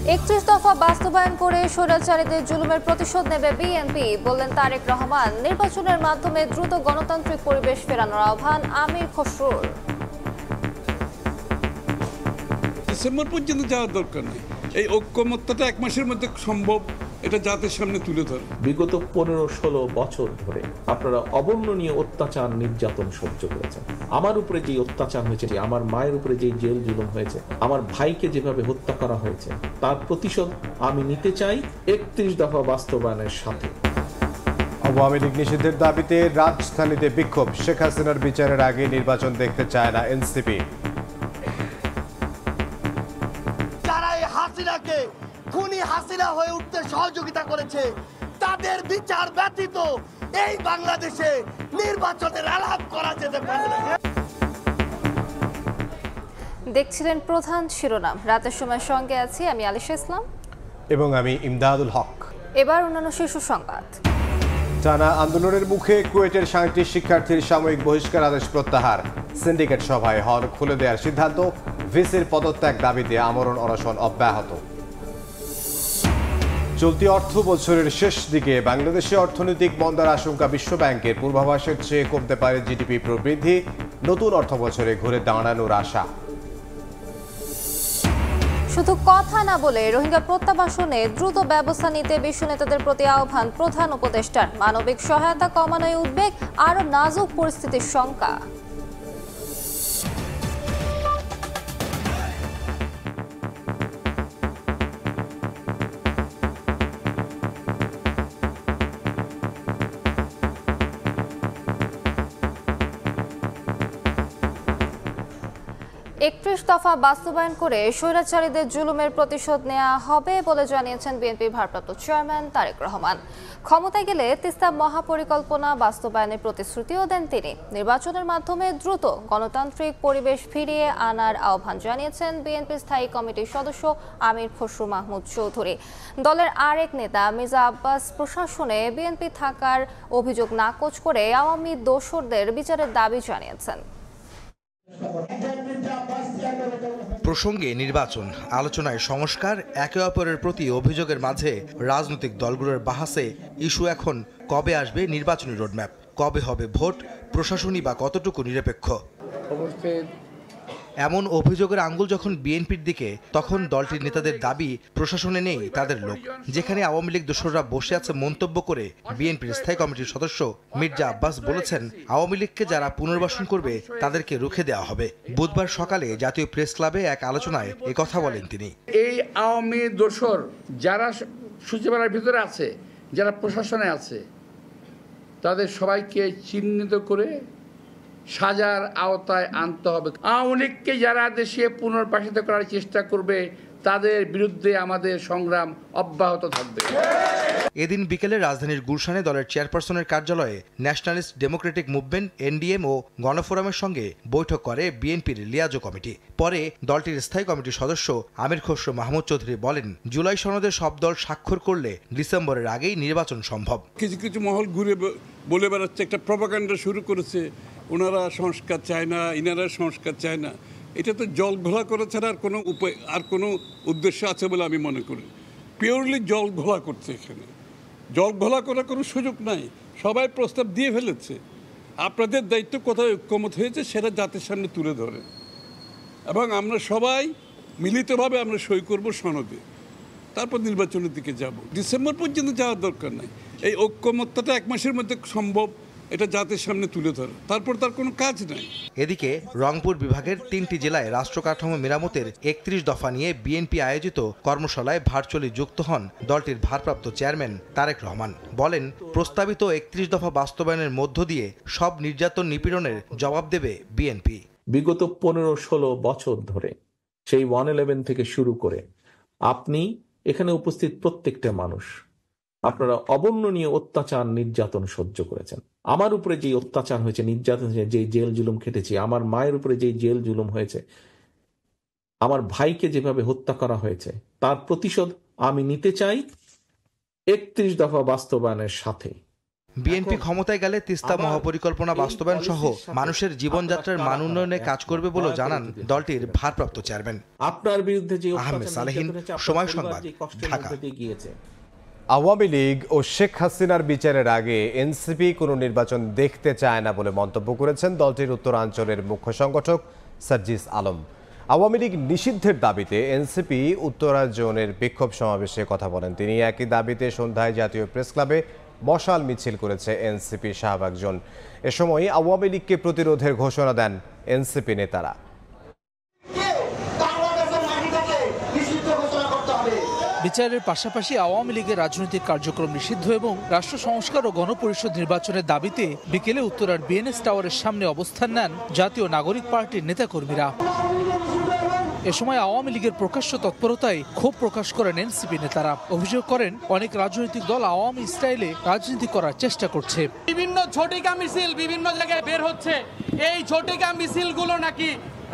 ৩১ দফা বাস্তবায়ন করে স্বৈরাচারীদের জুলুমের প্রতিশোধ নেবে বিএনপি, বললেন তারেক রহমান। নির্বাচনের মাধ্যমে দ্রুত গণতান্ত্রিক পরিবেশ ফেরানোর আহ্বান আমির খসরুর। ডিসেম্বর পর্যন্ত যাওয়ার দরকার নেই, এই ঐক্যমত্যটা ১ মাসের মধ্যে সম্ভব, এটা জাতির সামনে তুলে ধরে। বিগত ১৫-১৬ বছর ধরে আপনারা অবর্ণনীয় অত্যাচার নির্যাতন সহ্য করেছেন। আমার উপরে যে অত্যাচার হয়েছে, আমার মায়ের উপরে যে জেল জুলুম হয়েছে, আমার ভাইকে যেভাবে হত্যা করা হয়েছে, তার প্রতিশোধ আমি নিতে চাই ৩১ দফা বাস্তবায়নের সাথে। আওয়ামী লীগ নিষিদ্ধের দাবিতে রাজধানীতে বিক্ষোভ। শেখ হাসিনার বিচারের আগে নির্বাচন দেখতে চায় না এনসিপি। যারা এই হাসিনাকে খুনি হাসিনা হয়ে উঠতে সহযোগিতা করেছে, তাদের বিচার ব্যতীত এই বাংলাদেশে নির্বাচনের আলাপ করা যেতে পারে না। দেখছিলেন প্রধান শিরোনাম। রাতের সময় সঙ্গে আছি আমি আলিশা ইসলাম এবং আমি ইমদাদুল হক। এবার অন্যান্য শীর্ষ সংবাদ। টানা আন্দোলনের মুখে কুয়েটের ৩৭ শিক্ষার্থীর সাময়িক বহিষ্কার আদেশ প্রত্যাহার। সিন্ডিকেট সভায় হল খুলে দেওয়ার সিদ্ধান্ত। ভিসির পদত্যাগ দাবিতে আমরণ অনশন অব্যাহত। চলতি অর্থ বছরের শেষ দিকে বাংলাদেশে অর্থনৈতিক মন্দার আশঙ্কা। বিশ্বব্যাংকের পূর্বাভাসের চেয়ে কমতে পারে জিডিপি প্রবৃদ্ধি। নতুন অর্থ বছরে ঘুরে দাঁড়ানোর আশা। শুধু কথা না বলে রোহিঙ্গা প্রত্যাবাসনে দ্রুত ব্যবস্থা নিতে বিশ্ব নেতাদের প্রতি আহ্বান প্রধান উপদেষ্টার। মানবিক সহায়তা কমানোয় উদ্বেগ, আরো নাজুক পরিস্থিতির শঙ্কা। একত্রিশ দফা বাস্তবায়ন করে স্বৈরাচারীদের জুলুমের প্রতিশোধ নেওয়া হবে বলে জানিয়েছেন বিএনপির ভারপ্রাপ্ত চেয়ারম্যান তারেক রহমান। ক্ষমতায় গেলে তিস্তা মহাপরিকল্পনা বাস্তবায়নের প্রতিশ্রুতিও দেন তিনি। নির্বাচনের মাধ্যমে দ্রুত গণতান্ত্রিক পরিবেশ ফিরিয়ে আনার আহ্বান জানিয়েছেন বিএনপির স্থায়ী কমিটির সদস্য আমির খসরু মাহমুদ চৌধুরী। দলের আরেক নেতা মির্জা আব্বাস প্রশাসনে বিএনপি থাকার অভিযোগ নাকচ করে আওয়ামী দোসরদের বিচারের দাবি জানিয়েছেন। প্রসঙ্গে নির্বাচন আলোচনায় সংস্কার, একে অপরের প্রতি অভিযোগের মাঝে রাজনৈতিক দলগুলোর বাহাসে ইস্যু এখন কবে আসবে নির্বাচনী রোডম্যাপ, কবে হবে ভোট, প্রশাসনই বা কতটুকু নিরপেক্ষ। এমন অভিযোগের আঙ্গুল যখন বিএনপির দিকে, তখন দলটির নেতাদের দাবি প্রশাসনে নেই তাদের লোক। যেখানে আওয়ামী লীগ দোসররা বসে আছে মন্তব্য করে বিএনপির স্থায়ী কমিটির সদস্য মির্জা আব্বাস বলেছেন, আওয়ামী লীগকে যারা পুনর্বাসন করবে তাদেরকে রুখে দেওয়া হবে। বুধবার সকালে জাতীয় প্রেস ক্লাবে এক আলোচনায় একথা বলেন তিনি। এই আওয়ামী দোসর যারা সচিবালয়ের ভিতরে আছে, যারা প্রশাসনে আছে, তাদের সবাইকে চিহ্নিত করে সাজার আওতায় আনতে হবে। আওয়ামী লীগকে যারা দেশে পুনর্বাসিত করার চেষ্টা করবে তাদের বিরুদ্ধে আমাদের সংগ্রাম অব্যাহত থাকবে। এদিন বিকেলে রাজধানীর গুলশানে দলের চেয়ারপারসনের কার্যালয়ে ন্যাশনালিস্ট ডেমোক্রেটিক মুভমেন্ট এনডিএম ও গণফোরামের সঙ্গে বৈঠক করে বিএনপির লিয়াজো কমিটি। পরে দলটির স্থায়ী কমিটির সদস্য আমির খসরু মাহমুদ চৌধুরী বলেন, জুলাই সনদে সব দল স্বাক্ষর করলে ডিসেম্বরের আগেই নির্বাচন সম্ভব। কিছু কিছু মহল ঘুরে বলে বেড়াচ্ছে, একটা প্রপাগান্ডা শুরু করেছে, ওনারা সংস্কার চায় না, ইনারা সংস্কার চায় না। এটা তো জল ঘোলা করা ছাড়া আর কোনো উপায়, আর কোনো উদ্দেশ্য আছে বলে আমি মনে করি। পিওরলি জল ঘোলা করছে, এখানে জল ঘোলা করার কোনো সুযোগ নাই। সবাই প্রস্তাব দিয়ে ফেলেছে। আপনাদের দায়িত্ব কোথায় ঐক্যমত হয়েছে সেটা জাতির সামনে তুলে ধরে, এবং আমরা সবাই মিলিতভাবে আমরা সই করব সনদে, তারপর নির্বাচনের দিকে যাব। ডিসেম্বর পর্যন্ত যাওয়ার দরকার নাই, এই ঐক্যমত্যটা 1 মাসের মধ্যে সম্ভব, এটা জাতির সামনে তুলে ধরে, তারপর তার কোনো কাজ নাই। এদিকে রংপুর বিভাগের 3টি জেলায় রাষ্ট্র কাঠামো মেরামতের 31 দফা নিয়ে বিএনপি আয়োজিত কর্মশালায় ভার্চুয়ালি যুক্ত হন দলটির ভারপ্রাপ্ত চেয়ারম্যান তারেক রহমান। বলেন, প্রস্তাবিত 31 দফা বাস্তবায়নের মধ্য দিয়ে সব নির্যাতন নিপীড়নের জবাব দেবে বিএনপি। বিগত 15-16 বছর ধরে সেই 111 থেকে শুরু করে আপনি এখানে উপস্থিত প্রত্যেকটা মানুষ আপনারা অবর্ণনীয় অত্যাচার নির্যাতন সহ্য করেছেন। আমার উপরে যে অত্যাচার হয়েছে, নির্যাতন হয়েছে, যে জেল জুলুম খেটেছি, আমার মায়ের উপরে যে জেল জুলুম হয়েছে, আমার ভাইকে যেভাবে হত্যা করা হয়েছে, তার প্রতিশোধ আমি নিতে চাই 31 দফা বাস্তবায়নের সাথে। বিএনপি ক্ষমতায় গেলে তিস্তা মহাপরিকল্পনা বাস্তবায়ন সহ মানুষের জীবনযাত্রার মান উন্নয়নে কাজ করবে বলে জানান দলটির ভারপ্রাপ্ত চেয়ারম্যান। আপনার বিরুদ্ধে যে আহমেদ সালেহীন, সময় সংবাদ, ঢাকা। আওয়ামী লীগ ও শেখ হাসিনার বিচারের আগে এনসিপি কোনো নির্বাচন দেখতে চায় না বলে মন্তব্য করেছেন দলটির উত্তরাঞ্চলের মুখ্য সংগঠক সার্জিস আলম। আওয়ামী লীগ নিষিদ্ধের দাবিতে এনসিপি উত্তরাঞ্চলের বিক্ষোভ সমাবেশে কথা বলেন তিনি। একই দাবিতে সন্ধ্যায় জাতীয় প্রেস ক্লাবে মশাল মিছিল করেছে এনসিপি শাহবাগ জোন। এ সময় আওয়ামী লীগকে প্রতিরোধের ঘোষণা দেন এনসিপি নেতারা। বিচারের পাশাপাশি আওয়ামী লীগের রাজনৈতিক কার্যক্রম নিষিদ্ধ এবং রাষ্ট্র সংস্কার ও গণপরিষদ নির্বাচনের দাবিতে বিকেলে উত্তরার বিএনএস টাওয়ারের সামনে অবস্থান নেন জাতীয় নাগরিক পার্টির নেতাকর্মীরা। এ সময় আওয়ামী লীগের প্রকাশ্য তৎপরতায় ক্ষোভ প্রকাশ করেন এনসিপি নেতারা। অভিযোগ করেন অনেক রাজনৈতিক দল আওয়ামী স্টাইলে রাজনীতি করার চেষ্টা করছে। বিভিন্ন ঝটিকা মিছিল বিভিন্ন জায়গায় বের হচ্ছে। এই ঝটিকা মিছিলগুলো নাকি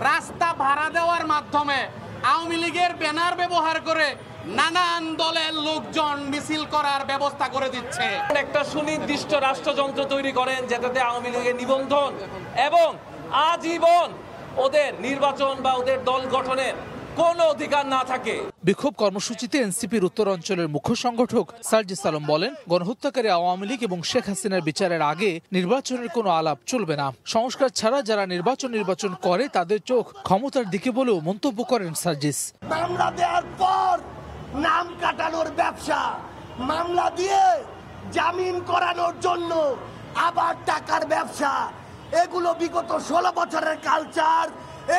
রাস্তা ভাড়া দেওয়ার মাধ্যমে আওয়ামী লীগের ব্যানার ব্যবহার করে নানান দলের লোকজন মিছিল করার ব্যবস্থা করে দিচ্ছে। একটা সুনির্দিষ্ট রাষ্ট্রযন্ত্র তৈরি করেন যেটাতে আওয়ামী লীগের নিবন্ধন এবং আজীবন ওদের নির্বাচন বা ওদের দল গঠনের কোনো অধিকার না থাকে। বিক্ষোভ কর্মসূচিতে এনসিপির উত্তরাঞ্চলের মুখ্য সংগঠক সার্জিস আলম বলেন, গণহত্যাকারী আওয়ামী লীগ এবং শেখ হাসিনার বিচারের আগে নির্বাচনের কোনো আলাপ চলবে না। সংস্কার ছাড়া যারা নির্বাচন করে তাদের চোখ ক্ষমতার দিকে বলেও মন্তব্য করেন সার্জিস। মামলা দেওয়ার পর নাম কাটানোর ব্যবসা, মামলা দিয়ে জামিন করানোর জন্য আবার টাকার ব্যবসা, এগুলো বিগত 16 বছরের কালচার।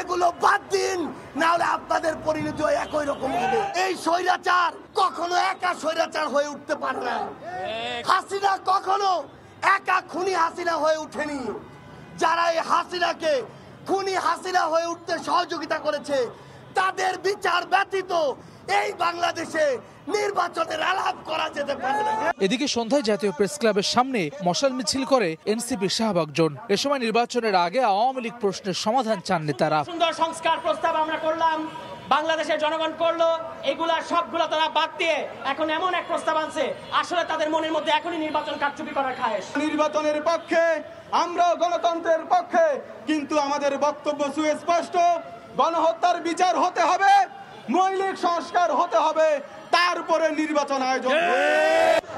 এগুলো বাদ দিন, না হলে আপনাদের পরিণতি একই রকম হবে। এই স্বৈরাচার কখনো একা স্বৈরাচার হয়ে উঠতে পারে না। হাসিনা কখনো একা খুনি হাসিনা হয়ে উঠেনি। যারা এই হাসিনাকে খুনি হাসিনা হয়ে উঠতে সহযোগিতা করেছে তাদের বিচার ব্যতীত এই বাংলাদেশে নির্বাচনের আলাপ করা যেতে পারে না। এদিকে সন্ধ্যায় জাতীয় প্রেস ক্লাবের সামনে মশাল মিছিল করে এনসিপি শাহবাগ জোন। এ সময় নির্বাচনের আগে আওয়ামী লীগ প্রশ্নের সমাধান চান নেতারা। সুন্দর সংস্কার প্রস্তাব আমরা করলাম, বাংলাদেশের জনগণ করলো, এগুলা সবগুলো তারা বাদ দিয়ে এখন এমন এক প্রস্তাব আনছে আসলে তাদের মনের মধ্যে এখনই নির্বাচন কারচুপি করার খায়েশ। নির্বাচনের পক্ষে, আমরাও গণতন্ত্রের পক্ষে, কিন্তু আমাদের বক্তব্য সুস্পষ্ট। গণহত্যার বিচার হতে হবে, মৌলিক সংস্কার হতে হবে, তারপরে নির্বাচন আয়োজন।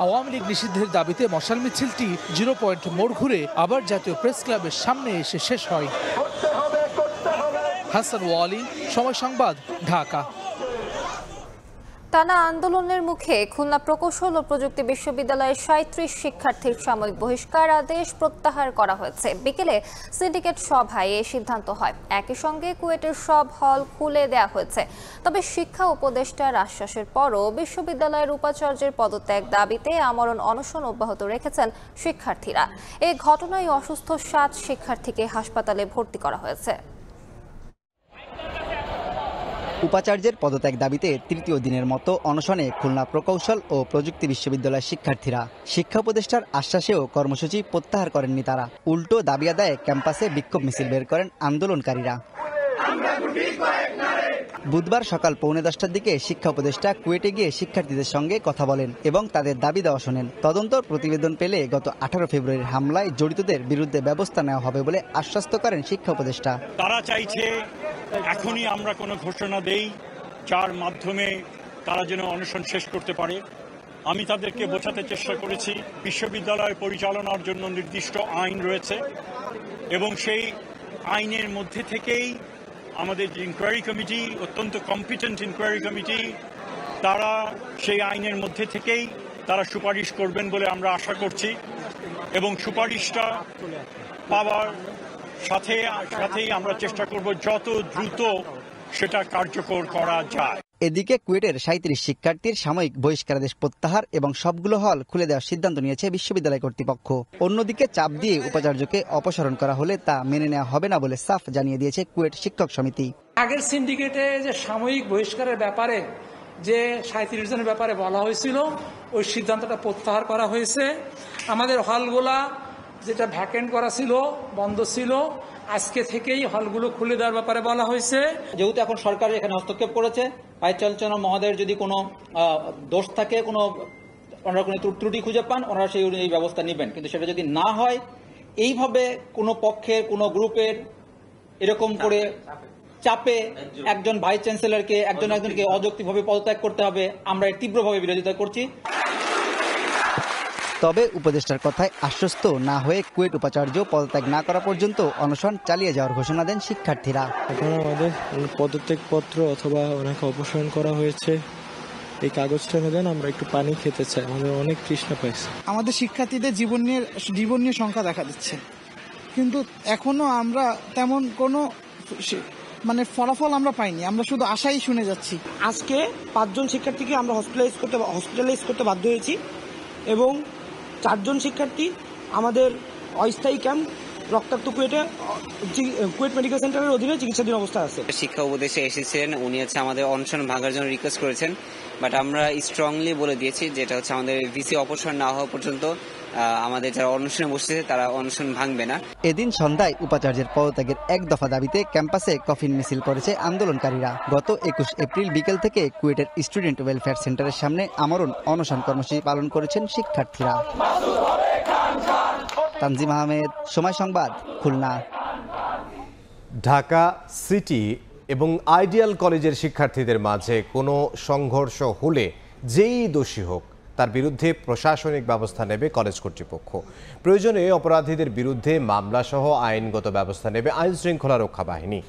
আওয়ামী লীগ নিষিদ্ধের দাবিতে মশাল মিছিলটি 0 পয়েন্ট মোড় ঘুরে আবার জাতীয় প্রেস ক্লাবের সামনে এসে শেষ হয়। হাসান ওয়ালি, সময় সংবাদ, ঢাকা। টানা আন্দোলনের মুখে খুলনা প্রকৌশল ও প্রযুক্তি বিশ্ববিদ্যালয়ের 37 শিক্ষার্থীর সাময়িক বহিষ্কার আদেশ প্রত্যাহার করা হয়েছে। বিকেলে সিন্ডিকেট সভায় এই সিদ্ধান্ত হয়। একই সঙ্গে কুয়েটের সব হল খুলে দেওয়া হয়েছে। তবে শিক্ষা উপদেষ্টার আশ্বাসের পরও বিশ্ববিদ্যালয়ের উপাচার্যের পদত্যাগ দাবিতে আমরণ অনশন অব্যাহত রেখেছেন শিক্ষার্থীরা। এই ঘটনায় অসুস্থ 7 শিক্ষার্থীকে হাসপাতালে ভর্তি করা হয়েছে। উপাচার্যের পদত্যাগ দাবিতে তৃতীয় দিনের মতো অনশনে খুলনা প্রকৌশল ও প্রযুক্তি বিশ্ববিদ্যালয়ের শিক্ষার্থীরা। শিক্ষা উপদেষ্টার আশ্বাসেও কর্মসূচি প্রত্যাহার করেননি তারা। উল্টো দাবি আদায়ে ক্যাম্পাসে বিক্ষোভ মিছিল বের করেন আন্দোলনকারীরা। বুধবার সকাল 9:45টার দিকে শিক্ষা উপদেষ্টা কুয়েটে গিয়ে শিক্ষার্থীদের সঙ্গে কথা বলেন এবং তাদের দাবি দেওয়া শোনেন। তদন্ত প্রতিবেদন পেলে গত 18 ফেব্রুয়ারির হামলায় জড়িতদের বিরুদ্ধে ব্যবস্থা নেওয়া হবে বলে আশ্বস্ত করেন শিক্ষা উপদেষ্টা। তারা চাইছে এখনই আমরা কোনো ঘোষণা দেই যার মাধ্যমে তারা যেন অনশন শেষ করতে পারে। আমি তাদেরকে বোঝাতে চেষ্টা করেছি বিশ্ববিদ্যালয় পরিচালনার জন্য নির্দিষ্ট আইন রয়েছে এবং সেই আইনের মধ্যে থেকেই আমাদের যে ইনকোয়ারি কমিটি, অত্যন্ত কম্পিটেন্ট ইনকোয়ারি কমিটি, তারা সেই আইনের মধ্যে থেকেই তারা সুপারিশ করবেন বলে আমরা আশা করছি এবং সুপারিশটা পাওয়ার সাথেই আমরা চেষ্টা করব যত দ্রুত সেটা কার্যকর করা যায়। এদিকে কুয়েটের 37 শিক্ষার্থীর সাময়িক বহিষ্কারাদেশ প্রত্যাহার এবং সবগুলো হল খুলে দেওয়ার সিদ্ধান্ত নিয়েছে বিশ্ববিদ্যালয় কর্তৃপক্ষ। অন্যদিকে চাপ দিয়ে উপাচার্যকে অপসারণ করা হলে তা মেনে নেওয়া হবে না বলে সাফ জানিয়ে দিয়েছে কুয়েট শিক্ষক সমিতি। আগের সিন্ডিকেটে যে সাময়িক বহিষ্কারের ব্যাপারে যে 37 জনের ব্যাপারে বলা হয়েছিল ওই সিদ্ধান্তটা প্রত্যাহার করা হয়েছে। আমাদের হলগুলা যেটা ভ্যাকেন্ট করা ছিল, বন্ধ ছিল, আজকে থেকেই হলগুলো খুলে দেওয়ার ব্যাপারে বলা হয়েছে। যেহেতু এখন সরকার এখানে হস্তক্ষেপ করেছে, ভাইস চ্যান্সেলর মহোদয়ের যদি কোনো দোষ থাকে, কোনো ওনারা কোনো ত্রুটি খুঁজে পান, ওনারা সেই অনুযায়ী ব্যবস্থা নেবেন। কিন্তু সেটা যদি না হয়, এইভাবে কোনো পক্ষের কোনো গ্রুপের এরকম করে চাপে একজন ভাইস চ্যান্সেলরকে একজনকে অযৌক্তিকভাবে পদত্যাগ করতে হবে, আমরা এর তীব্রভাবে বিরোধিতা করছি। তবে উপদেষ্টার কথায় আশ্বস্ত না হয়ে কুয়েট উপাচার্য পদত্যাগ না করা পর্যন্ত অনশন চালিয়ে যাওয়ার ঘোষণা দেন শিক্ষার্থীরা। এখন আমাদের পদত্যাগপত্র অথবা ওনাকে অপসারণ করা হয়েছে, এই কাগজটা দেন, আমরা একটু পানি খেতে চাই, আমাদের অনেক তৃষ্ণা পাইছে। আমাদের শিক্ষার্থীদের জীবন নিয়ে সংখ্যা দেখা দিচ্ছে, কিন্তু এখনো আমরা তেমন কোনো ফলাফল আমরা পাইনি, আমরা শুধু আশাই শুনে যাচ্ছি। আজকে 5 জন শিক্ষার্থীকে আমরা হসপিটালাইজ করতে বাধ্য হয়েছি এবং 4 জন শিক্ষার্থী আমাদের অস্থায়ী ক্যাম্প রক্তাক্ত কুয়েট মেডিকেল সেন্টারের অধীনে চিকিৎসাধীন অবস্থায় আছে। শিক্ষা উপদেষ্টা এসেছেন, উনি আমাদের অনশন ভাঙার জন্য রিকোয়েস্ট করেছেন, বাট আমরা স্ট্রংলি বলে দিয়েছি যেটা আমাদের ভিসি অপসারণ না হওয়া পর্যন্ত আমাদের যারা অনশনে বসেছে তারা অনশন ভাঙবে না। এদিন সন্ধ্যায় উপাচার্যের পদত্যাগের এক দফা দাবিতে ক্যাম্পাসে কফিন মিছিল করেছে আন্দোলনকারীরা। গত 21 এপ্রিল বিকেল থেকে কুয়েটের স্টুডেন্ট ওয়েলফেয়ার সেন্টারের সামনে আমরণ অনশন কর্মসূচি পালন করেছেন শিক্ষার্থীরা। তানজিম আহমেদ, সময় সংবাদ, খুলনা। ঢাকা সিটি এবং আইডিয়াল কলেজের শিক্ষার্থীদের মাঝে কোনো সংঘর্ষ হলে যেই দোষী হোক তার বিরুদ্ধে প্রশাসনিক ব্যবস্থা নেবে কলেজ কর্তৃপক্ষ। প্রয়োজনে অপরাধীদের বিরুদ্ধে মামলাসহ আইনগত ব্যবস্থা নেবে আইন শৃঙ্খলা রক্ষা বাহিনী।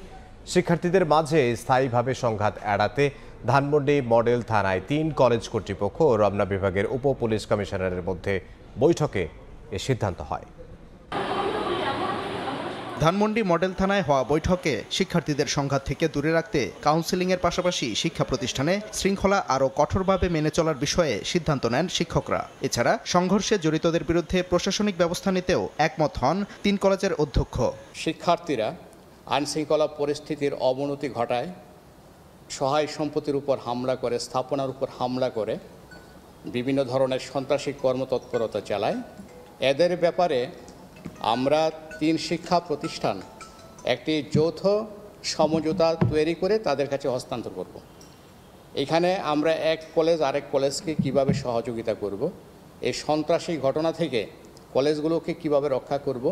শিক্ষার্থীদের মাঝে স্থায়ীভাবে সংঘাত এড়াতে ধানমন্ডি মডেল থানায় 3 কলেজ কর্তৃপক্ষ ও রমনা বিভাগের উপ পুলিশ কমিশনারের মধ্যে বৈঠকে এ সিদ্ধান্ত হয়। ধানমন্ডি মডেল থানায় হওয়া বৈঠকে শিক্ষার্থীদের সংঘাত থেকে দূরে রাখতে কাউন্সেলিংয়ের পাশাপাশি শিক্ষা প্রতিষ্ঠানে শৃঙ্খলা আরও কঠোরভাবে মেনে চলার বিষয়ে সিদ্ধান্ত নেন শিক্ষকরা। এছাড়া সংঘর্ষে জড়িতদের বিরুদ্ধে প্রশাসনিক ব্যবস্থা নিতেও একমত হন 3 কলেজের অধ্যক্ষ। শিক্ষার্থীরা আইনশৃঙ্খলা পরিস্থিতির অবনতি ঘটায়, সহায় সম্পত্তির উপর হামলা করে, স্থাপনার উপর হামলা করে বিভিন্ন ধরনের সন্ত্রাসী কর্মতৎপরতা চালায়। এদের ব্যাপারে আমরা 3 শিক্ষা প্রতিষ্ঠান একটি যৌথ সমঝোতা তৈরি করে তাদের কাছে হস্তান্তর করব। এখানে আমরা এক কলেজ আরেক কলেজকে কিভাবে সহযোগিতা করব, এই সন্ত্রাসী ঘটনা থেকে কলেজগুলোকে কিভাবে রক্ষা করব,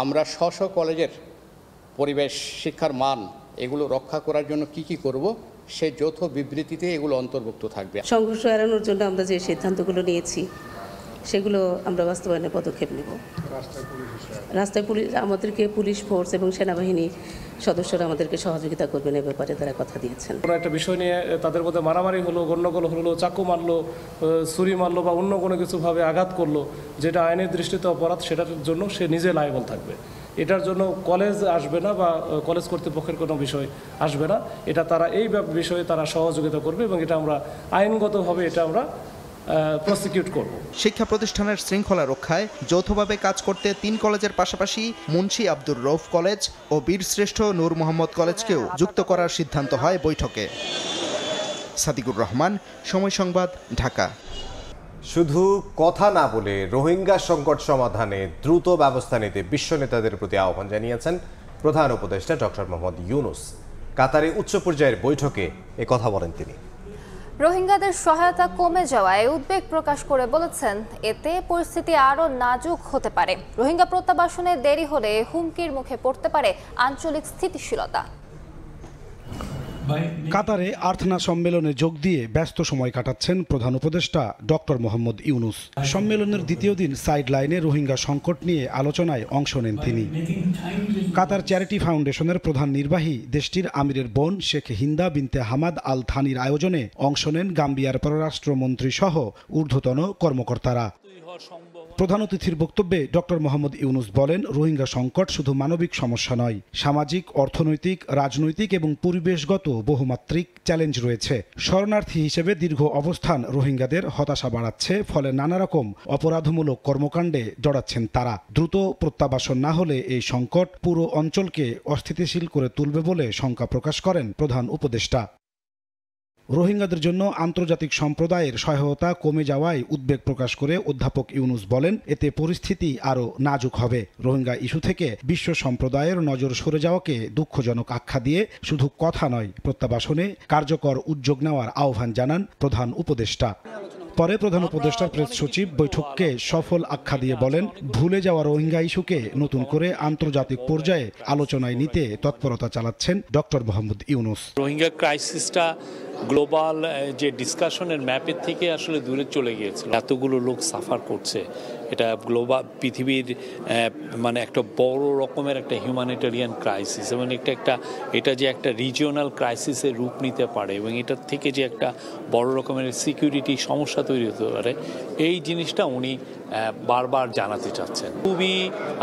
আমরা স্ব কলেজের পরিবেশ, শিক্ষার মান এগুলো রক্ষা করার জন্য কি করব, সেই যৌথ বিবৃতিতে এগুলো অন্তর্ভুক্ত থাকবে। সংঘর্ষ এড়ানোর জন্য আমরা যে সিদ্ধান্তগুলো নিয়েছি সেগুলো আমরা বাস্তবায়নে পদক্ষেপ নেব। রাস্তায় পুলিশ, আমাদেরকে পুলিশ ফোর্স এবং সেনাবাহিনী সদস্যরা আমাদেরকে সহযোগিতা করবেন, এ ব্যাপারে তারা কথা দিয়েছেন। কোনো একটা বিষয় নিয়ে তাদের মধ্যে মারামারি হলো, গণ্ডগোল হলো, চাকু মারলো, ছুরি মারলো বা অন্য কোনো কিছুভাবে আঘাত করলো, যেটা আইনের দৃষ্টিতে অপরাধ, সেটার জন্য সে নিজে লায়াবল থাকবে। এটার জন্য কলেজ আসবে না বা কলেজ কর্তৃপক্ষের কোনো বিষয় আসবে না, এটা তারা এই বিষয়ে তারা সহযোগিতা করবে এবং এটা আমরা আইনগতভাবে এটা আমরা প্রসিকিউট করব। শিক্ষা প্রতিষ্ঠানের শৃঙ্খলা রক্ষায় যৌথভাবে কাজ করতে 3 কলেজের পাশাপাশি মুন্সি আব্দুর রৌফ কলেজ ও বীরশ্রেষ্ঠ নূর মোহাম্মদ কলেজকেও যুক্ত করার সিদ্ধান্ত হয় বৈঠকে। সাদিকুর রহমান, সময় সংবাদ, ঢাকা। শুধু কথা না বলে রোহিঙ্গা সংকট সমাধানে দ্রুত ব্যবস্থা নিতে বিশ্ব নেতাদের প্রতি আহ্বান জানিয়েছেন প্রধান উপদেষ্টা ডক্টর মোহাম্মদ ইউনূস। কাতারে উচ্চ পর্যায়ের বৈঠকে কথা বলেন তিনি। রোহিঙ্গাদের সহায়তা কমে যাওয়ায় উদ্বেগ প্রকাশ করে বলেছেন, এতে পরিস্থিতি আরও নাজুক হতে পারে। রোহিঙ্গা প্রত্যাবাসনে দেরি হলে হুমকির মুখে পড়তে পারে আঞ্চলিক স্থিতিশীলতা। কাতারে আর্থনা সম্মেলনে যোগ দিয়ে ব্যস্ত সময় কাটাচ্ছেন প্রধান উপদেষ্টা ডক্টর মোহাম্মদ ইউনূস। সম্মেলনের দ্বিতীয় দিন সাইড লাইনে রোহিঙ্গা সংকট নিয়ে আলোচনায় অংশ নেন তিনি। কাতার চ্যারিটি ফাউন্ডেশনের প্রধান নির্বাহী দেশটির আমিরের বোন শেখ হিন্দা বিনতে হামাদ আল থানির আয়োজনে অংশ নেন গাম্বিয়ার পররাষ্ট্রমন্ত্রী সহ ঊর্ধ্বতন কর্মকর্তারা। প্রধান অতিথির বক্তব্যে ডক্টর মোহাম্মদ ইউনূস বলেন, রোহিঙ্গা সংকট শুধু মানবিক সমস্যা নয়, সামাজিক, অর্থনৈতিক, রাজনৈতিক এবং পরিবেশগত বহুমাত্রিক চ্যালেঞ্জ রয়েছে। শরণার্থী হিসেবে দীর্ঘ অবস্থান রোহিঙ্গাদের হতাশা বাড়াচ্ছে, ফলে নানা রকম অপরাধমূলক কর্মকাণ্ডে জড়াচ্ছেন তারা। দ্রুত প্রত্যাবাসন না হলে এই সংকট পুরো অঞ্চলকে অস্থিতিশীল করে তুলবে বলে শঙ্কা প্রকাশ করেন প্রধান উপদেষ্টা। রোহিঙ্গাদের জন্য আন্তর্জাতিক সম্প্রদায়ের সহায়তা কমে যাওয়ায় উদ্বেগ প্রকাশ করে অধ্যাপক ইউনূস বলেন, এতে পরিস্থিতি আরও নাজুক হবে। রোহিঙ্গা ইস্যু থেকে বিশ্ব সম্প্রদায়ের নজর সরে যাওয়াকে দুঃখজনক আখ্যা দিয়ে শুধু কথা নয়, প্রত্যাবাসনে কার্যকর উদ্যোগ নেওয়ার আহ্বান জানান প্রধান উপদেষ্টা। পরে প্রধান উপদেষ্টার প্রেস সচিব বৈঠককে সফল আখ্যা দিয়ে বলেন, ভুলে যাওয়া রোহিঙ্গা ইস্যুকে নতুন করে আন্তর্জাতিক পর্যায়ে আলোচনায় নিতে তৎপরতা চালাচ্ছেন ডক্টর মোহাম্মদ ইউনূস। রোহিঙ্গা ক্রাইসিসটা গ্লোবাল যে ডিসকাশনের ম্যাপের থেকে আসলে দূরে চলে গিয়েছে। এতগুলো লোক সাফার করছে, এটা গ্লোবাল পৃথিবীর মানে একটা বড় রকমের একটা হিউম্যানিটেরিয়ান ক্রাইসিস এবং এটা যে একটা রিজিওনাল ক্রাইসিসের রূপ নিতে পারে এবং এটার থেকে যে একটা বড় রকমের সিকিউরিটি সমস্যা তৈরি হতে পারে, এই জিনিসটা উনি বারবার জানাতে চাচ্ছেন। খুবই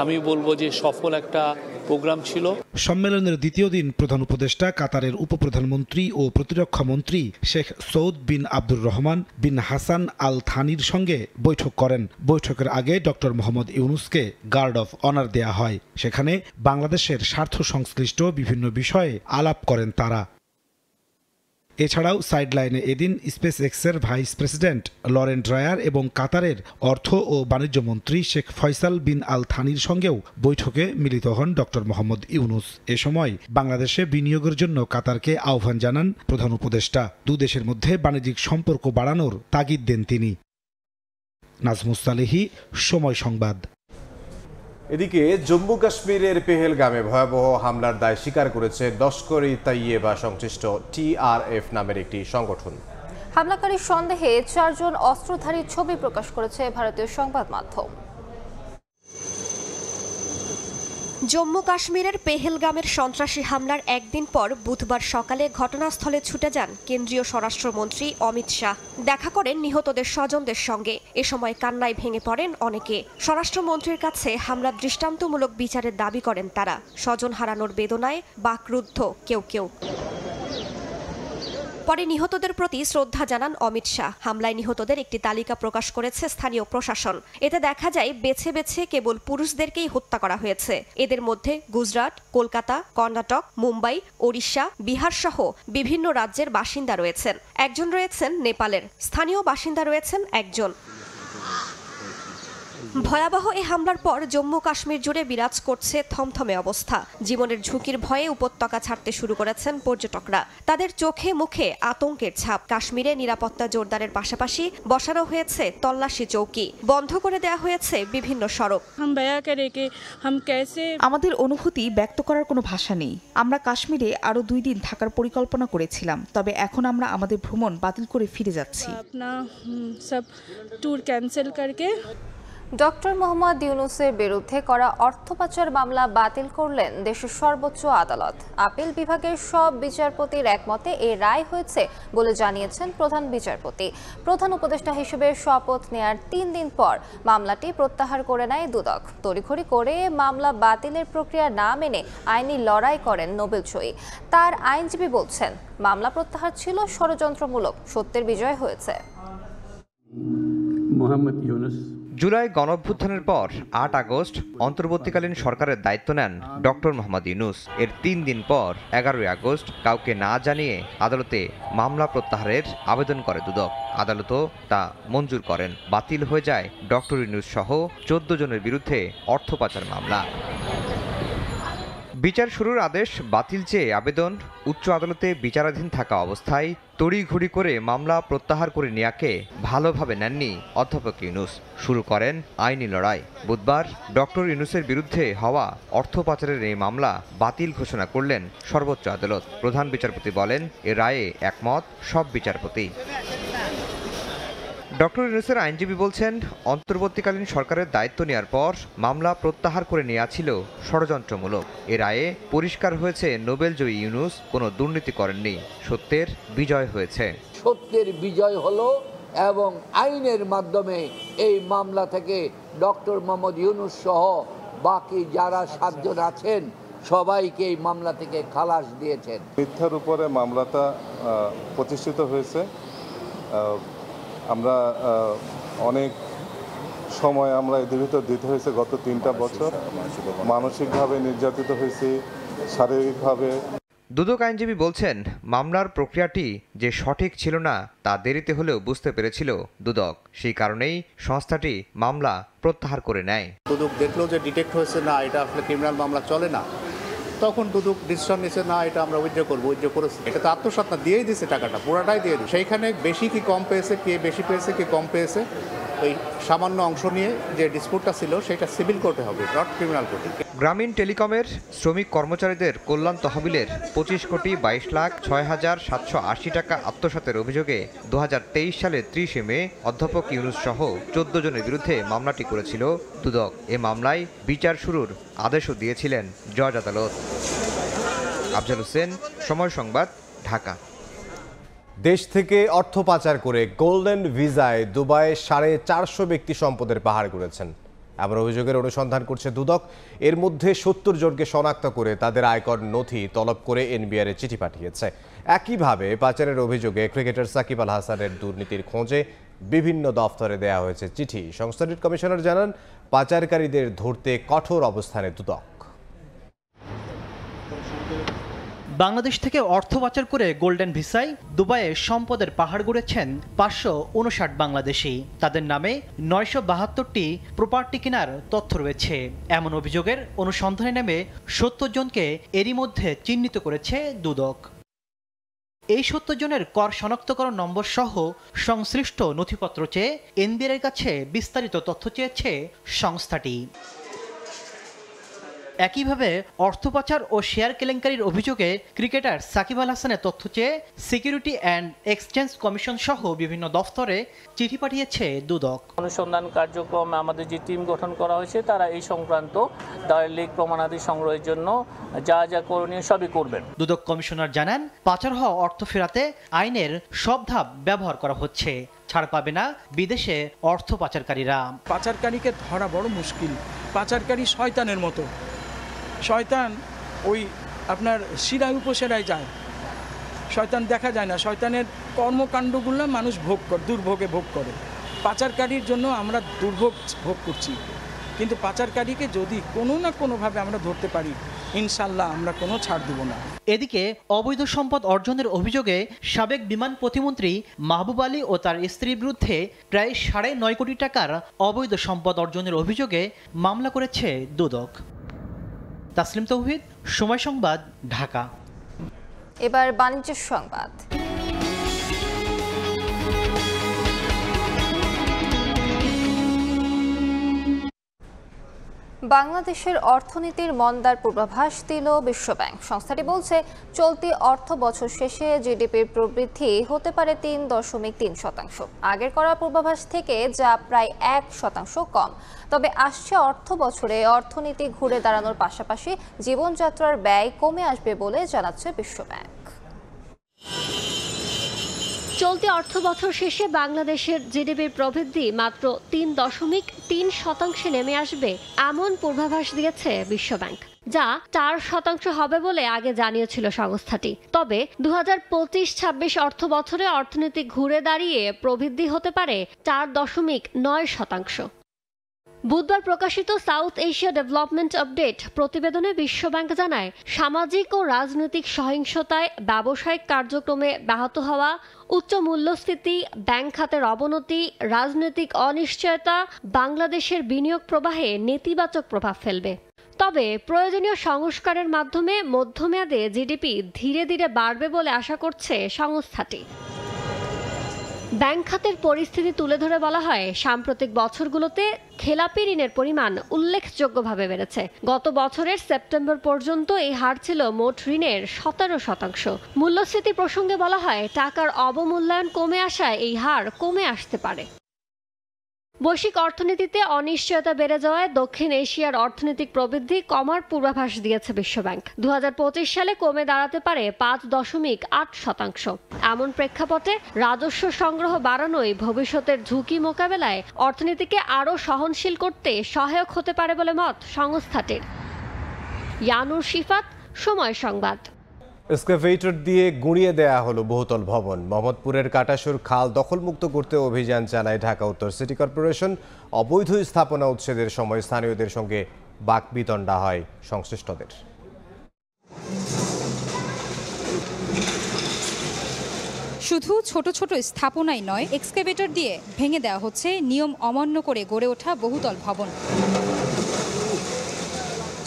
আমি বলবো যে সফল একটা প্রোগ্রাম ছিল। সম্মেলনের দ্বিতীয় দিন প্রধান উপদেষ্টা কাতারের উপপ্রধানমন্ত্রী ও প্রতিরক্ষা মন্ত্রী শেখ সৌদ বিন আব্দুর রহমান বিন হাসান আল থানির সঙ্গে বৈঠক করেন। বৈঠকের আগে ডক্টর মোহাম্মদ ইউনূসকে গার্ড অফ অনার দেয়া হয়। সেখানে বাংলাদেশের স্বার্থ সংশ্লিষ্ট বিভিন্ন বিষয়ে আলাপ করেন তারা। এছাড়াও সাইডলাইনে এদিন স্পেস এক্সের ভাইস প্রেসিডেন্ট লরেন ড্রায়ার এবং কাতারের অর্থ ও বাণিজ্য মন্ত্রী শেখ ফয়সাল বিন আল থানির সঙ্গেও বৈঠকে মিলিত হন ডক্টর মোহাম্মদ ইউনূস। এ সময় বাংলাদেশে বিনিয়োগের জন্য কাতারকে আহ্বান জানান প্রধান উপদেষ্টা। দুদেশের মধ্যে বাণিজ্যিক সম্পর্ক বাড়ানোর তাগিদ দেন তিনি। নাজমুস সালেহী, সময় সংবাদ। এদিকে জম্মু কাশ্মীরের পেহেলগামে ভয়াবহ হামলার দায় স্বীকার করেছে লস্কর-ই-তৈয়বা সংশ্লিষ্ট TRF নামের একটি সংগঠন। হামলাকারীর সন্দেহে 4 জন অস্ত্রধারী ছবি প্রকাশ করেছে ভারতীয় সংবাদ মাধ্যম। জম্মু কাশ্মীরের পেহেলগামের সন্ত্রাসী হামলার একদিন পর বুধবার সকালে ঘটনাস্থলে ছুটে যান কেন্দ্রীয় স্বরাষ্ট্রমন্ত্রী অমিত শাহ। দেখা করেন নিহতদের স্বজনদের সঙ্গে। এ সময় কান্নায় ভেঙে পড়েন অনেকে। স্বরাষ্ট্রমন্ত্রীর কাছে হামলার দৃষ্টান্তমূলক বিচারের দাবি করেন তারা। স্বজন হারানোর বেদনায় বাকরুদ্ধ কেউ কেউ। পরে নিহতদের প্রতি শ্রদ্ধা জানান অমিত শাহ। হামলায় নিহতদের একটি তালিকা প্রকাশ করেছে স্থানীয় প্রশাসন। এতে দেখা যায় বেছে বেছে কেবল পুরুষদেরকেই হত্যা করা হয়েছে। এদের মধ্যে গুজরাট, কলকাতা, কর্ণাটক, মুম্বাই, ওড়িশা, বিহার সহ বিভিন্ন রাজ্যের বাসিন্দা রয়েছেন। একজন রয়েছেন নেপালের। স্থানীয় বাসিন্দা রয়েছেন একজন। ভয়াবহ এই হামলার পর জম্মু কাশ্মীর জুড়ে বিরাজ করছে থমথমে অবস্থা। জীবনের ঝুঁকির ভয়ে উপত্যকা ছাড়তে শুরু করেছেন পর্যটকরা। তাদের চোখে মুখে আতঙ্কের ছাপ। কাশ্মীরে নিরাপত্তা জোরদারের পাশাপাশি বসানো হয়েছে তল্লাশি চৌকি। বন্ধ করে দেওয়া হয়েছে বিভিন্ন সড়ক। আমাদের অনুভূতি ব্যক্ত করার কোনো ভাষা নেই। আমরা কাশ্মীরে আরো 2 দিন থাকার পরিকল্পনা করেছিলাম, তবে এখন আমরা আমাদের ভ্রমণ বাতিল করে ফিরে যাচ্ছি। ডক্টর মোহাম্মদ ইউনূসের বিরুদ্ধে করা অর্থ পাচার মামলা বাতিল করলেন দেশের সর্বোচ্চ আদালত। আপিল বিভাগের সব বিচারপতির একমতে এই রায় হয়েছে বলে জানিয়েছেন প্রধান বিচারপতি। প্রধান উপদেষ্টা হিসেবে শপথ নেয়ার 3 দিন পর মামলাটি প্রত্যাহার করে নেয় দুদক। তড়িঘড়ি করে মামলা বাতিলের প্রক্রিয়া না মেনে আইনি লড়াই করেন নোবেলজয়ী। তার আইনজীবী বলছেন, মামলা প্রত্যাহার ছিল ষড়যন্ত্রমূলক, সত্যের বিজয় হয়েছে। মোহাম্মদ ইউনূস জুলাই গণঅভ্যুত্থানের পর 8 আগস্ট অন্তর্বর্তীকালীন সরকারের দায়িত্ব নেন ডক্টর মোহাম্মদ ইউনূস। এর 3 দিন পর 11 আগস্ট কাউকে না জানিয়ে আদালতে মামলা প্রত্যাহারের আবেদন করে দুদক। আদালতও তা মঞ্জুর করেন। বাতিল হয়ে যায় ডক্টর ইউনূস সহ 14 জনের বিরুদ্ধে অর্থ পাচার মামলা। বিচার শুরুর আদেশ বাতিল চেয়ে আবেদন উচ্চ আদালতে বিচারাধীন থাকা অবস্থায় তড়িঘড়ি করে মামলা প্রত্যাহার করে নেয়াকে ভালোভাবে নেননি অধ্যাপক ইউনূস। শুরু করেন আইনি লড়াই। বুধবার ডক্টর ইউনূসের বিরুদ্ধে হওয়া অর্থ পাচারের এই মামলা বাতিল ঘোষণা করলেন সর্বোচ্চ আদালত। প্রধান বিচারপতি বলেন, এ রায়ে একমত সব বিচারপতি। ডক্টর ইউনূসের আইনজীবী বলছেন, অন্তর্বর্তীকালীন সরকারের দায়িত্ব নেওয়ার পর মামলা প্রত্যাহার করে নেওয়া ছিল ষড়যন্ত্রমূলক। এ রায়ে পরিষ্কার হয়েছে নোবেলজয়ী ইউনূস কোনো দুর্নীতি করেননি, সত্যের বিজয় হয়েছে। সত্যের বিজয় হলো এবং আইনের মাধ্যমে এই মামলা থেকে ডক্টর মোহাম্মদ ইউনূস সহ বাকি যারা 7 জন আছেন সবাইকে এই মামলা থেকে খালাস দিয়েছেন। মিথ্যার উপরে মামলাটা প্রতিষ্ঠিত হয়েছে। আমরা অনেক সময় আমরা এদের ভিতর দিতে হয়েছে গত 3টা বছর। মানসিকভাবে নির্যাতিত হয়েছি, শারীরিকভাবে। দুদক আইনজীবী বলছেন, মামলার প্রক্রিয়াটি যে সঠিক ছিল না তা দেরিতে হলেও বুঝতে পেরেছিল দুদক। সেই কারণেই সংস্থাটি মামলা প্রত্যাহার করে নেয়। দুদক দেখলো যে ডিটেক্ট হয়েছে না, এটা আসলে ক্রিমিনাল মামলা চলে না, তখন দুদক ডিসিশন নিচ্ছে না এটা আমরা উইথড্র করবো, উইথড্র করেছি। এটা তো আত্মসাৎ না, দিয়েই দিচ্ছে টাকাটা, পুরাটাই দিয়ে দিচ্ছে। সেইখানে বেশি কি কম পেয়েছে, কে বেশি পেয়েছে কে কম পেয়েছে, ওই সামান্য অংশ নিয়ে যে ডিসপুটটা ছিল সেটা সিভিল কোর্টে হবে, নট ক্রিমিনাল কোর্টে। গ্রামীণ টেলিকমের শ্রমিক কর্মচারীদের কল্যাণ তহবিলের 25,22,06,780 টাকা আত্মসাতের অভিযোগে 2023 সালের 30 মে অধ্যাপক ইউনুস সহ 14 জনের বিরুদ্ধে মামলাটি করেছিল দুদক। এ মামলায় বিচার শুরুর আদেশও দিয়েছিলেন জজ আদালত। আফজাল হোসেন, সময় সংবাদ, ঢাকা। দেশ থেকে অর্থ পাচার করে গোল্ডেন ভিসায় দুবাইয়ে 450 ব্যক্তি সম্পদের পাহাড় গড়েছেন এমন অভিযোগের অনুসন্ধান করছে দুদক। এর মধ্যে 70 জনকে শনাক্ত করে তাদের আয়কর নথি তলব করে এনবিআর এ চিঠি পাঠিয়েছে। একইভাবে পাচারের অভিযোগে ক্রিকেটার সাকিব আল হাসানের দুর্নীতির খোঁজে বিভিন্ন দফতরে দেয়া হয়েছে চিঠি। সংস্থাটির কমিশনার জানান, পাচারকারীদের ধরতে কঠোর অবস্থানে দুদক। বাংলাদেশ থেকে অর্থ পাচার করে গোল্ডেন ভিসায় দুবাইয়ে সম্পদের পাহাড় গড়েছেন 559 বাংলাদেশি। তাদের নামে 972টি প্রপার্টি কেনার তথ্য রয়েছে। এমন অভিযোগের অনুসন্ধানে নেমে 70 জনকে এরই মধ্যে চিহ্নিত করেছে দুদক। এই 70 জনের কর শনাক্তকরণ নম্বর সহ সংশ্লিষ্ট নথিপত্র চেয়ে এনবিআর কাছে বিস্তারিত তথ্য চেয়েছে সংস্থাটি। একইভাবে অর্থ পাচার ও শেয়ার কেলেঙ্কারির অভিযোগে ক্রিকেটার সাকিব আল হাসানের তথ্য চেয়ে সিকিউরিটি অ্যান্ড এক্সচেঞ্জ কমিশন সহ বিভিন্ন দফতরে চিঠি পাঠিয়েছে দুদক। অনুসন্ধান কার্যক্রম আমাদের যে টিম গঠন করা হয়েছে তারা এই সংক্রান্ত দলিল প্রমাণাদি সংগ্রহের জন্য যা যা করণীয় সবই করবেন। দুদক কমিশনার জানান, পাচার হওয়া অর্থ ফেরাতে আইনের সব ধাপ ব্যবহার করা হচ্ছে। ছাড় পাবে না বিদেশে অর্থ পাচারকারীরা। পাচারকারীকে ধরা বড় মুশকিল। পাচারকারী শয়তানের মতো। শয়তান ওই আপনার শিরায় উপশিরায় যায়, শয়তান দেখা যায় না। শয়তানের কর্মকাণ্ডগুলো মানুষ দুর্ভোগে ভোগ করে। পাচারকারীর জন্য আমরা দুর্ভোগ ভোগ করছি, কিন্তু পাচারকারীকে যদি কোনো না কোনোভাবে আমরা ধরতে পারি, ইনশাল্লাহ আমরা কোনো ছাড় দেব না। এদিকে অবৈধ সম্পদ অর্জনের অভিযোগে সাবেক বিমান প্রতিমন্ত্রী মাহবুব আলী ও তার স্ত্রীর বিরুদ্ধে প্রায় 9.5 কোটি টাকার অবৈধ সম্পদ অর্জনের অভিযোগে মামলা করেছে দুদক। তাসলিম তৌহিদ, সময় সংবাদ, ঢাকা। এবার বাণিজ্যের সংবাদ। বাংলাদেশের অর্থনীতির মন্দার পূর্বাভাস দিল বিশ্বব্যাংক। সংস্থাটি বলছে, চলতি অর্থ বছর শেষে জিডিপির প্রবৃদ্ধি হতে পারে 3.3%। আগের করা পূর্বাভাস থেকে যা প্রায় 1% কম। তবে আসছে অর্থ বছরে অর্থনীতি ঘুরে দাঁড়ানোর পাশাপাশি জীবনযাত্রার ব্যয় কমে আসবে বলে জানাচ্ছে বিশ্বব্যাংক। চলতি অর্থ বছর শেষে বাংলাদেশের জিডিপির প্রবৃদ্ধি মাত্র 3.3% নেমে আসবে এমন পূর্বাভাস দিয়েছে বিশ্বব্যাংক, যা 4% হবে বলে আগে জানিয়েছিল সংস্থাটি। তবে 2025-26 অর্থ বছরে অর্থনীতি ঘুরে দাঁড়িয়ে প্রবৃদ্ধি হতে পারে 4.9%। বুধবার প্রকাশিত সাউথ এশিয়া ডেভেলপমেন্ট আপডেট প্রতিবেদনে বিশ্বব্যাংক জানায়, সামাজিক ও রাজনৈতিক সহিংসতায় ব্যবসায়িক কার্যক্রমে ব্যাহত হওয়া, উচ্চ মূল্যস্ফীতি, ব্যাংক খাতের অবনতি, রাজনৈতিক অনিশ্চয়তা বাংলাদেশের বিনিয়োগ প্রবাহে নেতিবাচক প্রভাব ফেলবে। তবে প্রয়োজনীয় সংস্কারের মাধ্যমে মধ্যমেয়াদে জিডিপি ধীরে ধীরে বাড়বে বলে আশা করছে সংস্থাটি। ব্যাংক খাতের পরিস্থিতি তুলে ধরে বলা হয়, সাম্প্রতিক বছরগুলোতে খেলাপি ঋণের পরিমাণ উল্লেখযোগ্যভাবে বেড়েছে। গত বছরের সেপ্টেম্বর পর্যন্ত এই হার ছিল মোট ঋণের 17%। মূল্যস্ফীতি প্রসঙ্গে বলা হয়, টাকার অবমূল্যায়ন কমে আসায় এই হার কমে আসতে পারে। বৈশ্বিক অর্থনীতিতে অনিশ্চয়তা বেড়ে যাওয়ায় দক্ষিণ এশিয়ার অর্থনৈতিক প্রবৃদ্ধি কমার পূর্বাভাস দিয়েছে বিশ্বব্যাংক। 2025 সালে কমে দাঁড়াতে পারে 5.8%। এমন প্রেক্ষাপটে রাজস্ব সংগ্রহ বাড়ানোই ভবিষ্যতের ঝুঁকি মোকাবেলায় অর্থনীতিকে আরও সহনশীল করতে সহায়ক হতে পারে বলে মত সংস্থাটির। ইয়ানুর শিফাত, সময় সংবাদ। এক্সকাভেটর দিয়ে গুঁড়িয়ে দেয়া হলো বহুতল ভবন। মোহাম্মদপুরের কাটাসুর খাল দখলমুক্ত করতে অভিযান চালায় ঢাকা উত্তর সিটি কর্পোরেশন। অবৈধ স্থাপনা উচ্ছেদের সময় স্থানীয়দের সঙ্গে বাকবিতণ্ডা হয় সংশ্লিষ্টদের। শুধু ছোট ছোট স্থাপনাই নয়, এক্সকাভেটর দিয়ে ভেঙে দেওয়া হচ্ছে নিয়ম অমান্য করে গড়ে ওঠা বহুতল ভবন।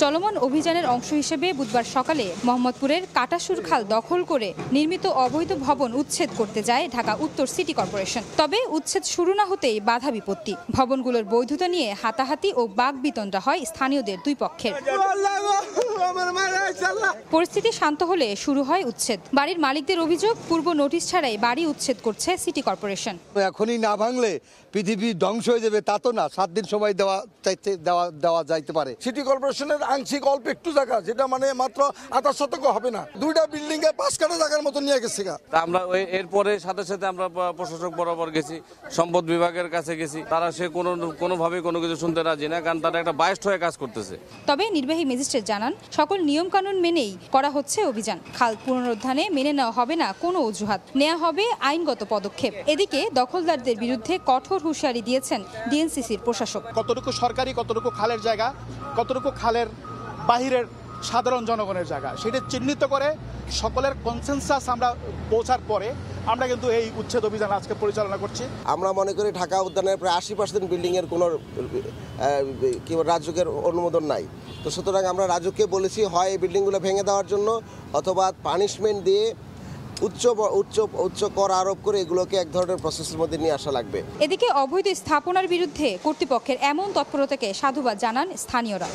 চলমান অভিযানের অংশ হিসেবে বুধবার সকালে মোহাম্মদপুরের কাটাসুর খাল দখল করে নির্মিত অবৈধ ভবন উচ্ছেদ করতে যায় ঢাকা উত্তর সিটি কর্পোরেশন। তবে উচ্ছেদ শুরু না হতেই বাধা বিপত্তি। ভবনগুলোর বৈধতা নিয়ে হাতাহাতি ও বাকবিতণ্ডা হয় স্থানীয়দের দুই পক্ষের। পরিস্থিতি শান্ত হলে শুরু হয় উচ্ছেদ। বাড়ির মালিকদের অভিযোগ, পূর্ব নোটিশ ছাড়াই বাড়ি উচ্ছেদ করছে সিটি কর্পোরেশন। এখনই না ভাঙলে পৃথিবী ধ্বংস হয়ে যাবে তা তো না, 7 দিন সময় দেওয়া যাইতে পারে। সিটি কর্পোরেশনের আংশিক অল্প একটু জায়গা, যেটা মানে মাত্র 28 শতক হবে না, 2টা বিল্ডিং এ 5 কাঠা জায়গার মতো নিয়ে গেছে। আমরা এরপরে সাথে সাথে আমরা প্রশাসক বরাবর গেছি, সম্পদ বিভাগের কাছে গেছি, তারা সে কোনোভাবে কোনো কিছু শুনতে রাজি না, কারণ তারা একটা বায়াস্ট হয়ে কাজ করতেছে। তবে নির্বাহী ম্যাজিস্ট্রেট জানান, সকল নিয়ম কানুন মেনেই করা হচ্ছে অভিযান। খাল পুনরুদ্ধারে মেনে নেওয়া হবে না কোনো অজুহাত, নেওয়া হবে আইনগত পদক্ষেপ। এদিকে দখলদারদের বিরুদ্ধে কঠোর হুঁশিয়ারি দিয়েছেন ডিএনসিসির প্রশাসক। কতটুকু সরকারি, কতটুকু খালের জায়গা, কতটুকু খালের বাহিরের সাধারণ জনগণের জায়গা, সেটা চিহ্নিত করে সকলের কনসেনসাস আমরা পৌঁছার পরে আমরা কিন্তু এই উচ্ছেদ অভিযান আজকে পরিচালনা করছি। আমরা মনে করি ঢাকা উদ্যানের প্রায় 80% বিল্ডিংয়ের কোনো রাজুকের অনুমোদন নাই। তো সুতরাং আমরা রাজুককে বলেছি, হয় এই বিল্ডিংগুলো ভেঙে দেওয়ার জন্য অথবা পানিশমেন্ট দিয়ে উচ্চ কর আরোপ করে এগুলোকে এক ধরনের প্রসেসের মধ্যে নিয়ে আসা লাগবে। এদিকে অবৈধ স্থাপনার বিরুদ্ধে কর্তৃপক্ষের এমন তৎপরতাকে সাধুবাদ জানান স্থানীয়রা।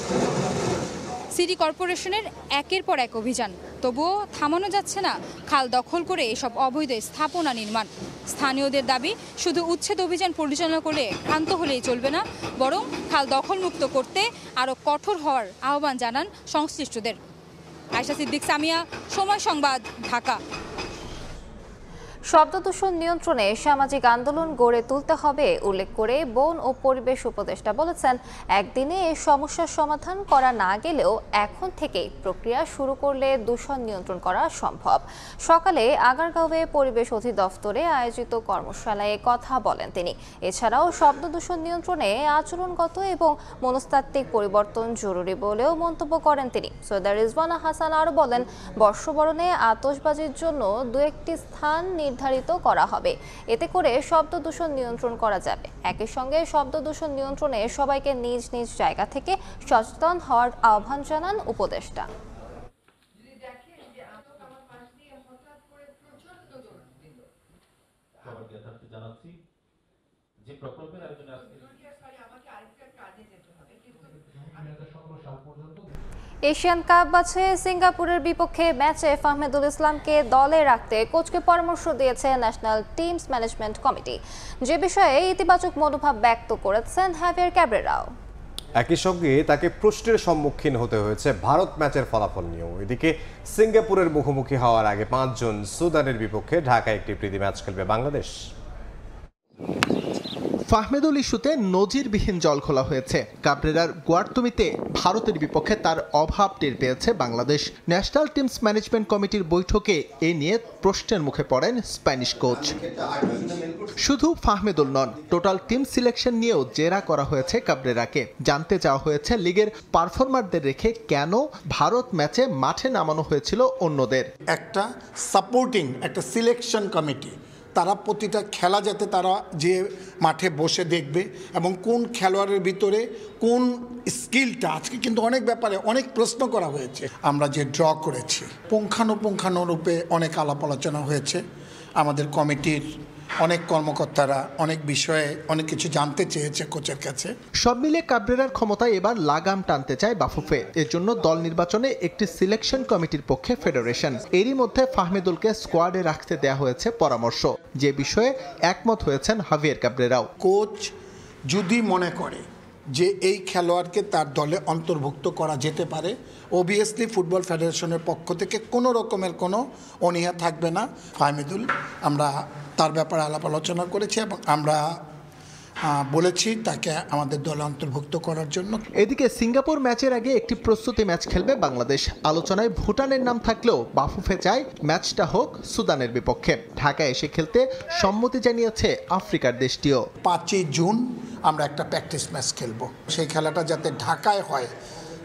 সিটি কর্পোরেশনের একের পর এক অভিযান, তবুও থামানো যাচ্ছে না খাল দখল করে এসব অবৈধ স্থাপনা নির্মাণ। স্থানীয়দের দাবি, শুধু উচ্ছেদ অভিযান পরিচালনা করলে ক্ষান্ত হলেই চলবে না, বরং খাল দখলমুক্ত করতে আরও কঠোর হওয়ার আহ্বান জানান সংশ্লিষ্টদের। আয়েশা সিদ্দিক, সামিয়া, সময় সংবাদ, ঢাকা। শব্দ দূষণ নিয়ন্ত্রণে সামাজিক আন্দোলন গড়ে তুলতে হবে উল্লেখ করে বন ও পরিবেশ উপদেষ্টা বলেছেন, একদিনে এই সমস্যার সমাধান করা না গেলেও এখন থেকেই প্রক্রিয়া শুরু করলে দূষণ নিয়ন্ত্রণ করা সম্ভব। সকালে আগারগাঁওয়ে পরিবেশ অধিদপ্তরে আয়োজিত কর্মশালায় কথা বলেন তিনি। এছাড়াও শব্দ দূষণ নিয়ন্ত্রণে আচরণগত এবং মনস্তাত্ত্বিক পরিবর্তন জরুরি বলেও মন্তব্য করেন তিনি। সৈয়দা রিজওয়ানা হাসান আরও বলেন, বর্ষবরণে আতশবাজির জন্য 2-1টি স্থান নির্ধারিত করা হবে, এতে করে শব্দ দূষণ নিয়ন্ত্রণ করা যাবে। একই সঙ্গে শব্দ দূষণ নিয়ন্ত্রণে সবাইকে নিজ নিজ জায়গা থেকে সচেতন হওয়ার আহ্বান জানান উপদেষ্টা। এশিয়ান কাপ বাছাইয়ে সিঙ্গাপুরের বিপক্ষে ম্যাচে ফাহমেদুল ইসলামকে দলে রাখতে কোচকে পরামর্শ দিয়েছে ন্যাশনাল টিমস ম্যানেজমেন্ট কমিটি, যে বিষয়ে ইতিবাচক মনোভাব ব্যক্ত করেছেন হাভিয়ার ক্যাব্রেরাও। একই সঙ্গে তাকে প্রশ্নের সম্মুখীন হতে হয়েছে ভারত ম্যাচের ফলাফল নিয়েও। এদিকে সিঙ্গাপুরের মুখোমুখি হওয়ার আগে 5 জুন সুদানের বিপক্ষে ঢাকায় একটি প্রীতি ম্যাচ খেলবে বাংলাদেশ। ফাহমেদুল ইস্যুতে নজিরবিহীন জল খোলা হয়েছে। কাবরেরার গুয়ার্তুমিতে ভারতের বিপক্ষে তার অভাব টের পেয়েছে বাংলাদেশ। ন্যাশনাল টিমস ম্যানেজমেন্ট কমিটির বৈঠকে এ নিয়ে প্রশ্নের মুখে পড়েন স্প্যানিশ কোচ। শুধু ফাহমেদুল নন, টোটাল টিম সিলেকশন নিয়েও জেরা করা হয়েছে কাবরেরাকে। জানতে চাওয়া হয়েছে লিগের পারফরমারদের রেখে কেন ভারত ম্যাচে মাঠে নামানো হয়েছিল অন্যদের। একটা সাপোর্টিং একটা সিলেকশন কমিটি, তারা প্রতিটা খেলা যাতে তারা যে মাঠে বসে দেখবে এবং কোন খেলোয়াড়ের ভিতরে কোন স্কিলটা, আজকে কিন্তু অনেক ব্যাপারে অনেক প্রশ্ন করা হয়েছে। আমরা যে ড্র করেছি পুঙ্খানুপুঙ্খানুরূপে অনেক আলাপ আলোচনা হয়েছে। আমাদের কমিটির অনেক কর্মকর্তারা অনেক বিষয়ে অনেক কিছু জানতে চেয়েছে কোচের কাছে। সব মিলে কাবরেরার ক্ষমতায় এবার লাগাম টানতে চায় বাফুফে। এর জন্য দল নির্বাচনে একটি সিলেকশন কমিটির পক্ষে ফেডারেশন। এরই মধ্যে ফাহমেদুলকে স্কোয়াডে রাখতে দেয়া হয়েছে পরামর্শ, যে বিষয়ে একমত হয়েছেন হাভিয়ার ক্যাব্রেরাও। কোচ যদি মনে করে যে এই খেলোয়াড়কে তার দলে অন্তর্ভুক্ত করা যেতে পারে, অবভিয়াসলি ফুটবল ফেডারেশনের পক্ষ থেকে কোনো রকমের কোনো অনীহা থাকবে না। ফাহমেদুল, আমরা তার ব্যাপারে আলাপ আলোচনা করেছি এবং আমরা বলেছি তাকে আমাদের দলে অন্তর্ভুক্ত করার জন্য। এদিকে সিঙ্গাপুর ম্যাচের আগে একটি প্রস্তুতি ম্যাচ খেলবে বাংলাদেশ। আলোচনায় ভুটানের নাম থাকলেও বাফুফে চায় ম্যাচটা হোক সুদানের বিপক্ষে। ঢাকায় এসে খেলতে সম্মতি জানিয়েছে আফ্রিকার দেশটিও। 5 জুন আমরা একটা প্র্যাকটিস ম্যাচ খেলবো, সেই খেলাটা যাতে ঢাকায় হয়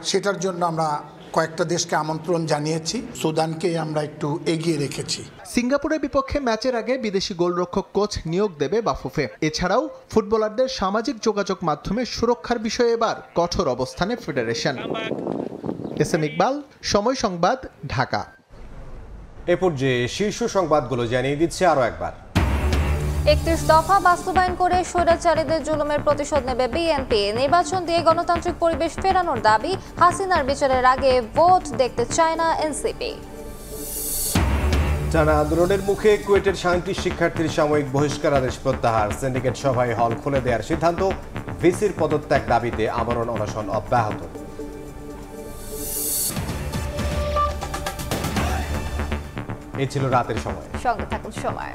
সেটার জন্য আমরা কয়েকটা দেশকে আমন্ত্রণ জানিয়েছি। সুদানকে আমরা একটু এগিয়ে রেখেছি। সিঙ্গাপুরের বিপক্ষে ম্যাচের আগে বিদেশি গোলরক্ষক কোচ নিয়োগ দেবে বাফুফে। এছাড়াও ফুটবলারদের সামাজিক যোগাযোগ মাধ্যমে সুরক্ষার বিষয়ে এবার কঠোর অবস্থানে ফেডারেশন। SM ইকবাল, সময় সংবাদ, ঢাকা। এ পর্যায়ে শীর্ষ সংবাদগুলো জানিয়ে দিচ্ছে আরও একবার। 31 দফা বাস্তবায়ন করে স্বৈরাচারীদের জুলুমের প্রতিশোধ নেবে বিএনপি। নির্বাচন দিয়ে গণতান্ত্রিক পরিবেশ ফেরানোর দাবি। হাসিনার বিচারের আগে ভোট দেখতে চায় না এনসিপি। টানা আন্দোলনের মুখে কুয়েটের 37 শিক্ষার্থীর সাময়িক বহিষ্কার আদেশ প্রত্যাহার। সিন্ডিকেট সভায় হল খুলে দেওয়ার সিদ্ধান্ত। ভিসির পদত্যাগ দাবিতে আমরণ অনশন অব্যাহত। এই ছিল রাতের সময়। সঙ্গে থাকুন সময়।